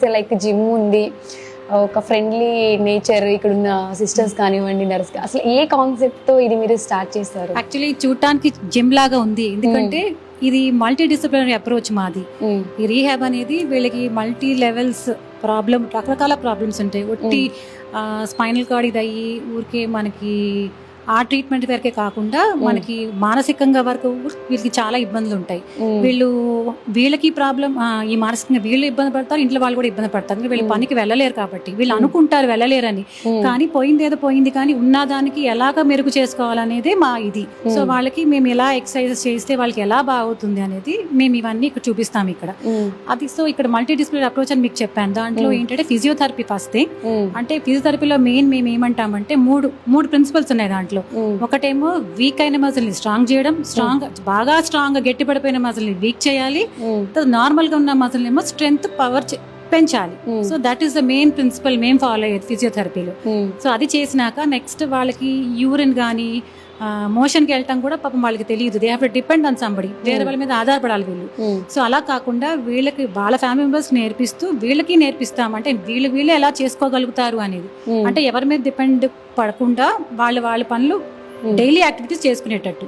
చూస్తే like gym ఉంది, ఒక ఫ్రెండ్లీ నేచర్, ఇక్కడ ఉన్న సిస్టర్స్ కానివ్వండి, నర్స్, అసలు ఏ కాన్సెప్ట్ తో ఇది మీరు స్టార్ట్ చేస్తారు? యాక్చువల్లీ చూడటానికి జిమ్ లాగా ఉంది, ఎందుకంటే ఇది మల్టీ డిసిప్లినరీ అప్రోచ్ మాది. ఈ రీహాబ్ అనేది వీళ్ళకి మల్టీ లెవెల్స్ రకరకాల ప్రాబ్లమ్స్ ఉంటాయి. ఒట్టి స్పైనల్ కార్డ్ ఇది అయ్యి ఊరికే మనకి ఆ ట్రీట్మెంట్ వరకే కాకుండా మనకి మానసికంగా వరకు వీళ్ళకి చాలా ఇబ్బందులు ఉంటాయి. వీళ్ళకి ప్రాబ్లం, ఈ మానసికంగా వీళ్ళు ఇబ్బంది పడతారు, ఇంట్లో వాళ్ళు కూడా ఇబ్బంది పడతారు. వీళ్ళు పనికి వెళ్ళలేరు కాబట్టి వీళ్ళు అనుకుంటారు వెళ్ళలేరని, కానీ పోయిందేదో పోయింది, కానీ ఉన్నదానికి ఎలాగ మెరుగు చేసుకోవాలనేదే మా ఇది. సో వాళ్ళకి మేము ఎలా ఎక్సర్సైజెస్ చేస్తే వాళ్ళకి ఎలా బాగుతుంది అనేది మేము ఇవన్నీ ఇక్కడ చూపిస్తాం ఇక్కడ. అది సో ఇక్కడ మల్టీ డిసిప్లినరీ అప్రోచ్ అని మీకు చెప్పాను. దాంట్లో ఏంటంటే ఫిజియోథెరపీ ఫస్ట్ థింగ్. అంటే ఫిజియోథెరపీలో మెయిన్ మేము ఏమంటామంటే మూడు ప్రిన్సిపల్స్ ఉన్నాయి దాంట్లో. ఒకటేమో వీక్ అయిన మజిల్ ని స్ట్రాంగ్ చేయడం, బాగా స్ట్రాంగ్ గా గట్టి పడిపోయిన మజిల్ ని వీక్ చేయాలి, నార్మల్ గా ఉన్న మజిల్ ఏమో స్ట్రెంగ్త్ పవర్ పెంచాలి. So that is the main principle మేము ఫాలో అయ్యేది ఫిజియోథెరపీలో. సో అది చేసినాక నెక్స్ట్ వాళ్ళకి యూరిన్ కానీ మోషన్కి వెళ్ళటం కూడా పాపం వాళ్ళకి తెలియదు. They have to depend on somebody, వేరే వాళ్ళ మీద ఆధారపడాలి వీళ్ళు. సో అలా కాకుండా వీళ్ళకి వాళ్ళ ఫ్యామిలీ మెంబర్స్ నేర్పిస్తూ వీళ్ళకి నేర్పిస్తామంటే వీళ్ళు ఎలా చేసుకోగలుగుతారు అనేది. అంటే ఎవరి మీద డిపెండ్ పడకుండా వాళ్ళ పనులు డైలీ యాక్టివిటీస్ చేసుకునేటట్టు.